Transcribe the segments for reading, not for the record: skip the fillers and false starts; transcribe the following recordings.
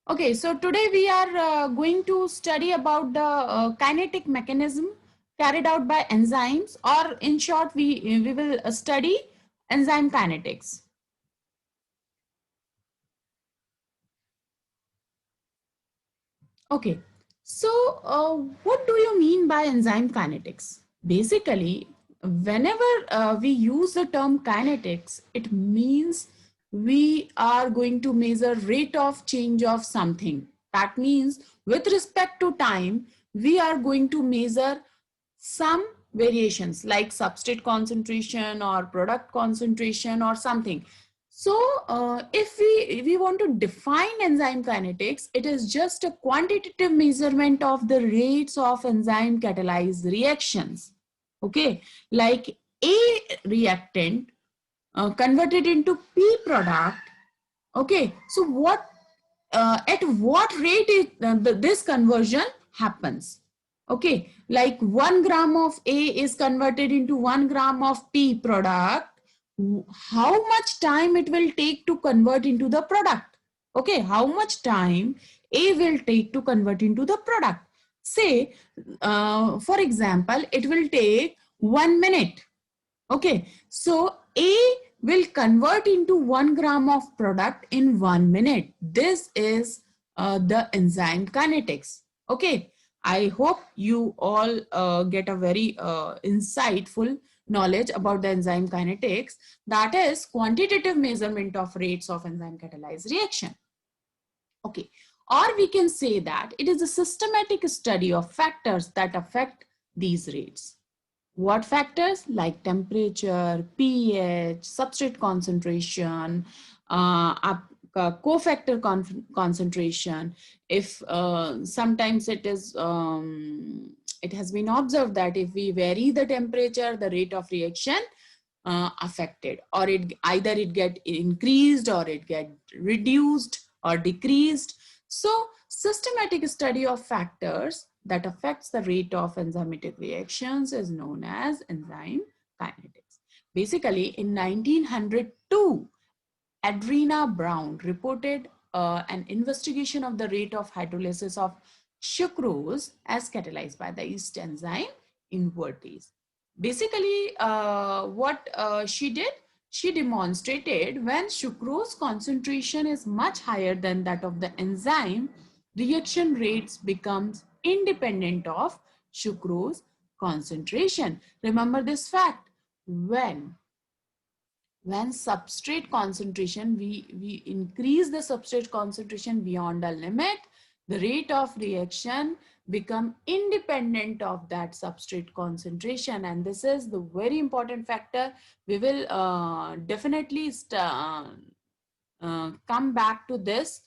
Okay, so today we are going to study about the kinetic mechanism carried out by enzymes, or in short, we will study enzyme kinetics. Okay, so what do you mean by enzyme kinetics? Basically, whenever we use the term kinetics, it means we are going to measure rate of change of something. That means with respect to time, we are going to measure some variations like substrate concentration or product concentration or something. So if we want to define enzyme kinetics, it is just a quantitative measurement of the rates of enzyme catalyzed reactions. Okay, like A reactant converted into P product. Okay, so what at what rate this conversion happens? Okay, like 1 gram of A is converted into 1 gram of P product. How much time it will take to convert into the product? Okay, how much time A will take to convert into the product? Say, for example, it will take 1 minute. Okay, so A will convert into 1 gram of product in 1 minute. This is the enzyme kinetics. Okay, I hope you all get a very insightful knowledge about the enzyme kinetics, that is quantitative measurement of rates of enzyme catalyzed reaction. Okay, or we can say that it is a systematic study of factors that affect these rates. What factors? Like temperature, pH, substrate concentration, cofactor concentration. If sometimes it has been observed that if we vary the temperature, the rate of reaction affected, or it get increased or it get reduced or decreased. So systematic study of factors that affects the rate of enzymatic reactions is known as enzyme kinetics. Basically, in 1902, Adrena Brown reported an investigation of the rate of hydrolysis of sucrose as catalyzed by the yeast enzyme invertase. Basically, what she did, she demonstrated when sucrose concentration is much higher than that of the enzyme, reaction rates becomes independent of sucrose concentration. Remember this fact. When substrate concentration, we increase the substrate concentration beyond a limit, the rate of reaction become independent of that substrate concentration, and this is the very important factor. We will definitely come back to this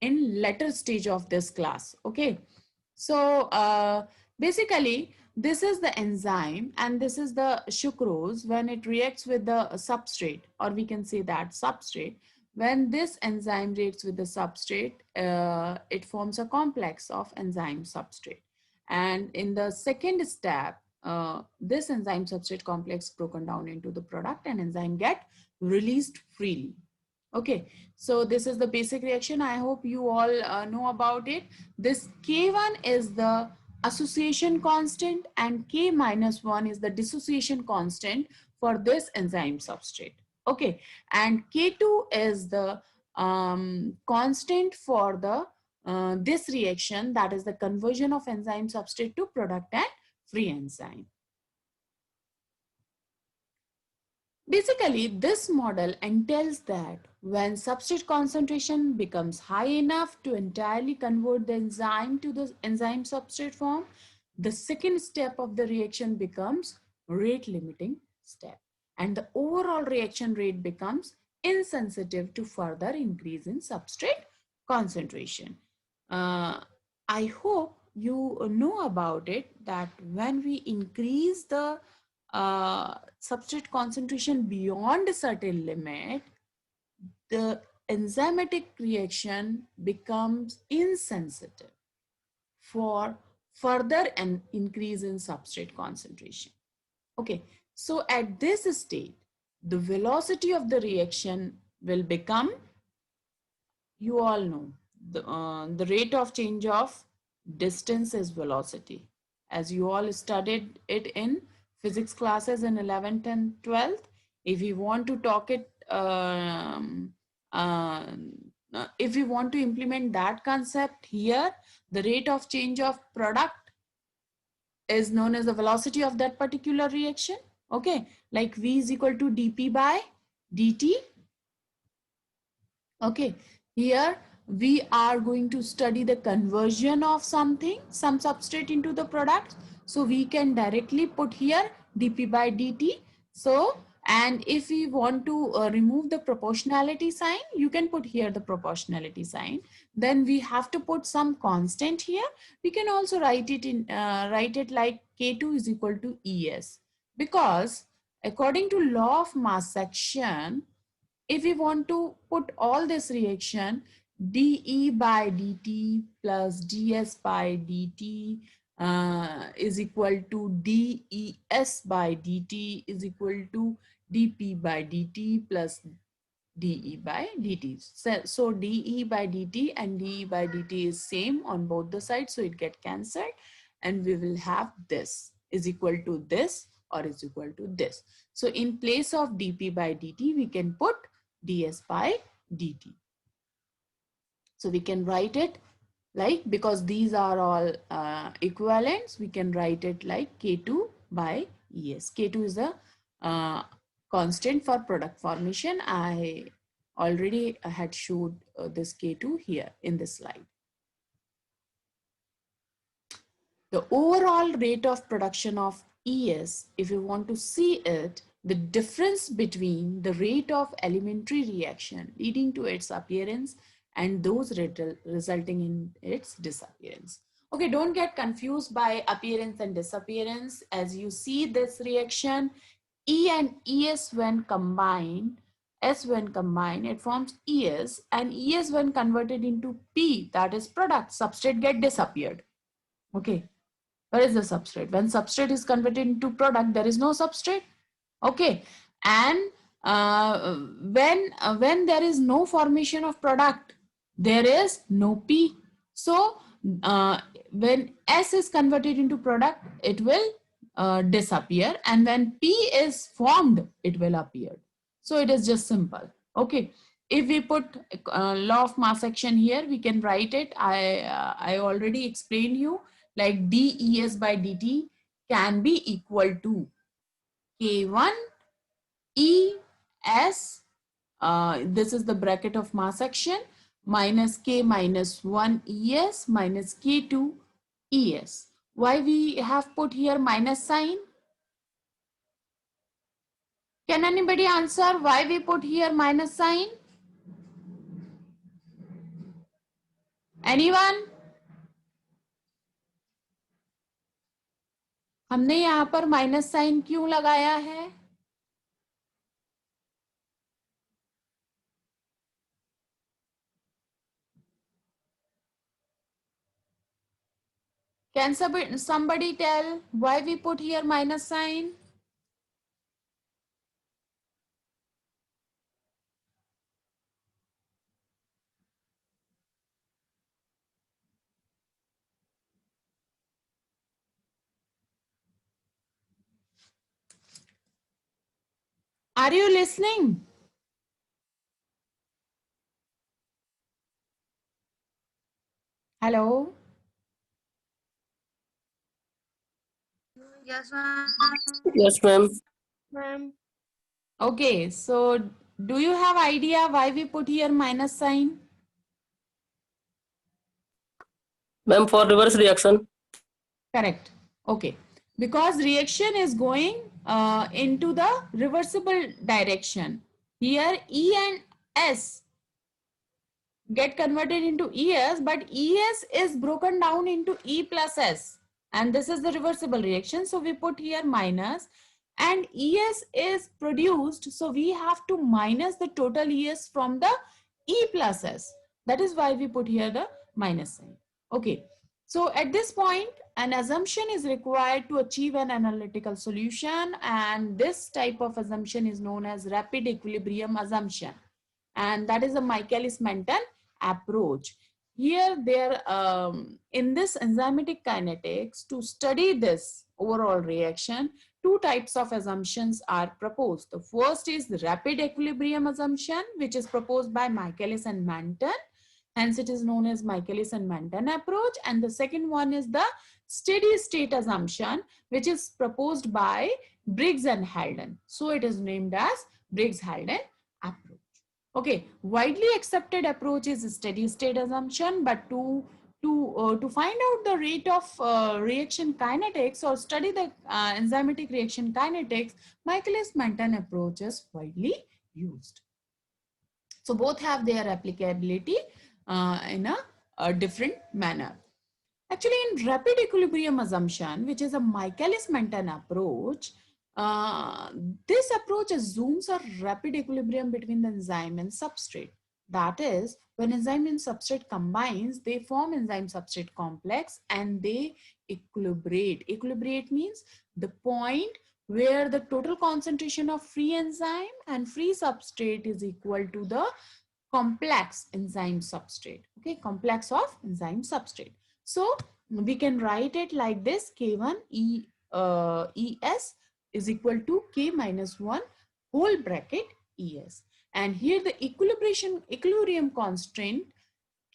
in later stage of this class. Okay, so basically this is the enzyme and this is the sucrose. When it reacts with the substrate, or we can say that substrate, when this enzyme reacts with the substrate, it forms a complex of enzyme substrate, and in the second step, this enzyme substrate complex broken down into the product and enzyme get released freely. Okay, so this is the basic reaction. I hope you all know about it. This K1 is the association constant and K minus 1 is the dissociation constant for this enzyme substrate. Okay, and K2 is the constant for the this reaction, that is the conversion of enzyme substrate to product and free enzyme. Basically, this model entails that when substrate concentration becomes high enough to entirely convert the enzyme to the enzyme substrate form, the second step of the reaction becomes rate limiting step, and the overall reaction rate becomes insensitive to further increase in substrate concentration. Uh, I hope you know about it, that when we increase the substrate concentration beyond a certain limit, the enzymatic reaction becomes insensitive for further an increase in substrate concentration. Okay, so at this state, the velocity of the reaction will become you all know the rate of change of distance is velocity. As you all studied it in physics classes in 11th and 12th, if you want to talk it, uh, if you want to implement that concept here, the rate of change of product is known as the velocity of that particular reaction. Okay, like V is equal to dP by dt. Okay, here we are going to study the conversion of something, some substrate into the product. So we can directly put here dP by dt. So, and if we want to remove the proportionality sign, you can put here the proportionality sign. Then we have to put some constant here. We can also write it like K2 is equal to ES, because according to law of mass action, if we want to put all this reaction, dE by dt plus ds by dt is equal to des by dt is equal to dp by dt plus dE by dt. So dE by dt and dE by dt is same on both the sides, so it get cancelled, and we will have this is equal to this or is equal to this. So in place of dP by dt, we can put ds by dt. So we can write it like, because these are all equivalents, we can write it like K2 by ES. K2 is a constant for product formation. I already had showed this K2 here in this slide. The overall rate of production of ES, if you want to see it, the difference between the rate of elementary reaction leading to its appearance and those resulting in its disappearance. Okay, don't get confused by appearance and disappearance. As you see this reaction, E and ES when combined, S when combined, it forms ES, and ES when converted into P, that is product, substrate get disappeared. Okay, where is the substrate? When substrate is converted into product, there is no substrate. Okay, and when there is no formation of product, there is no P. So when S is converted into product, it will disappear, and when P is formed, it will appear. So it is just simple. Okay, if we put law of mass action here, we can write it. I already explained you, like des by dt can be equal to K1 ES, this is the bracket of mass action, minus K minus 1 ES minus K2 ES. Why we have put here minus sign? Can anybody answer why we put here minus sign? Anyone? हमने यहाँ पर minus sign क्यों लगाया है? Can somebody tell why we put here minus sign? Are you listening? Hello? Yes, ma'am. Yes, ma'am. Ma'am. Okay, so do you have idea why we put here minus sign? Ma'am, for reverse reaction. Correct. Okay, because reaction is going into the reversible direction. Here E and S get converted into ES, but ES is broken down into E plus S, and this is the reversible reaction. So we put here minus, and ES is produced, so we have to minus the total ES from the E plus S. That is why we put here the minus sign. Okay, so at this point, an assumption is required to achieve an analytical solution, and this type of assumption is known as rapid equilibrium assumption, and that is a Michaelis-Menten approach. Here there in this enzymatic kinetics, to study this overall reaction, two types of assumptions are proposed. The first is the rapid equilibrium assumption, which is proposed by Michaelis and Manton. Hence it is known as Michaelis and Manton approach. And the second one is the steady state assumption, which is proposed by Briggs and Haldane. So it is named as Briggs-Haldane approach. Okay, widely accepted approach is steady state assumption, but to find out the rate of reaction kinetics or study the enzymatic reaction kinetics, Michaelis-Menten approach is widely used. So both have their applicability in a different manner. Actually, in rapid equilibrium assumption, which is a Michaelis-Menten approach, this approach assumes a rapid equilibrium between the enzyme and substrate. That is, when enzyme and substrate combines, they form enzyme-substrate complex and they equilibrate. Equilibrate means the point where the total concentration of free enzyme and free substrate is equal to the complex enzyme substrate. Okay, complex of enzyme substrate. So we can write it like this: K1 ES is equal to K minus 1 whole bracket ES. And here the equilibrium constant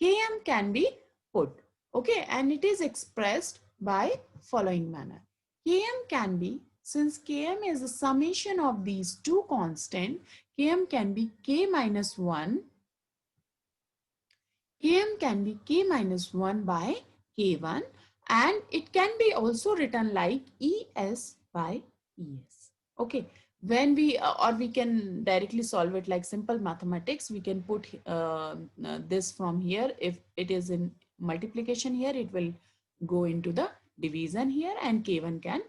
Km can be put. Okay, and it is expressed by following manner. Km can be, since Km is the summation of these two constants, Km can be K minus 1. Km can be K minus 1 by K1, and it can be also written like ES by ES. Okay, when we or we can directly solve it like simple mathematics. We can put this from here. If it is in multiplication here, it will go into the division here, and K1 can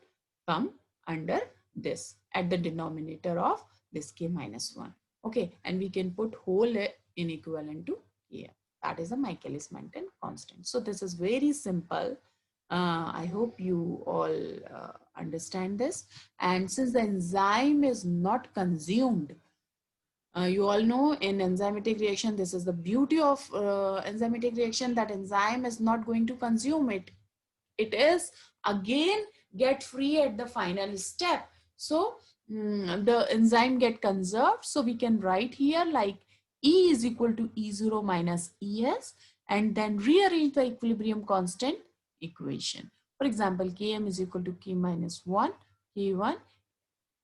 come under this at the denominator of this K minus 1. Okay, and we can put whole in equivalent to Km. That is a Michaelis-Menten constant. So this is very simple. I hope you all understand this. And since the enzyme is not consumed, you all know in enzymatic reaction, this is the beauty of enzymatic reaction, that enzyme is not going to consume it. It is again get free at the final step. So the enzyme get conserved. So we can write here like E is equal to E0 minus ES, and then rearrange the equilibrium constant equation. For example, Km is equal to K minus 1, K1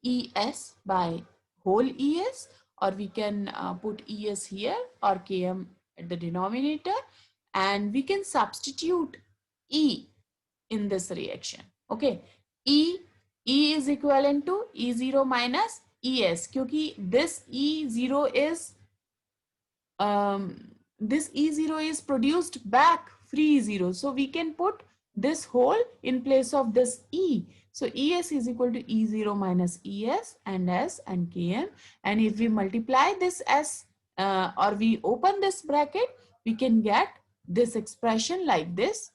ES by whole ES, or we can put ES here or Km at the denominator, and we can substitute E in this reaction. Okay, E is equivalent to E0 minus ES, क्योंकि this E0 is this E0 is produced back free E0. So we can put this whole in place of this E. So ES is equal to E0 minus ES and S and Km. And if we multiply this S or we open this bracket, we can get this expression like this.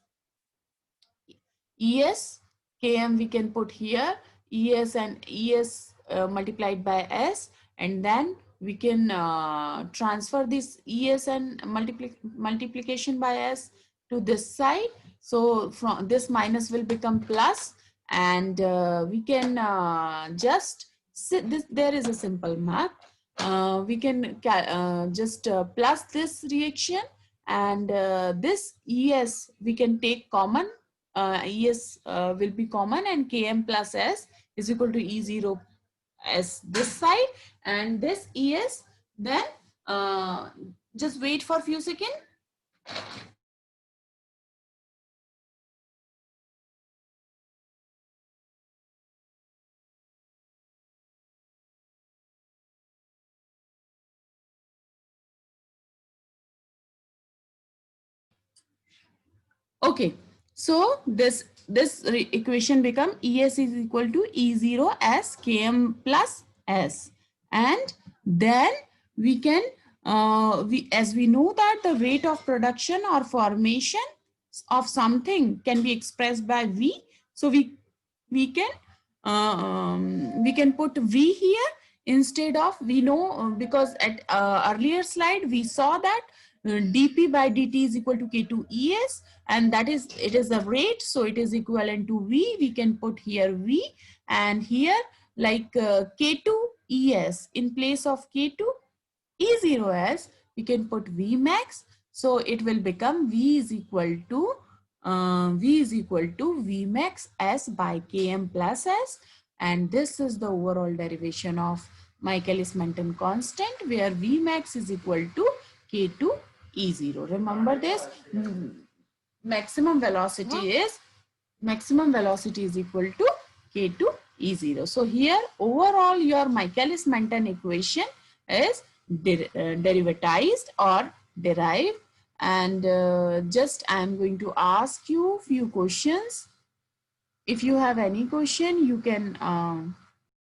ES, Km we can put here, ES and ES multiplied by S, and then we can transfer this ES and multiplication by S to this side. So from this minus will become plus, and we can just this. There is a simple math. We can just plus this reaction, and this ES we can take common. ES will be common, and Km plus S is equal to E0 S this side, and this ES, then just wait for a few seconds. Okay, so this equation become ES is equal to E0 S Km plus S, and then we can as we know that the rate of production or formation of something can be expressed by V, so we can put V here instead of, we know because at earlier slide we saw that dp by dt is equal to K2 ES, and that is, it is the rate, so it is equivalent to V. We can put here V, and here like K2 ES in place of K2 E0S, we can put V max. So it will become V is equal to V max S by Km plus S, and this is the overall derivation of Michaelis-Menten constant, where V max is equal to K2 E0. Remember this, maximum velocity is equal to K2 E0. So here overall your Michaelis-Menten equation is derivatized or derived, and just I am going to ask you few questions. If you have any question, you can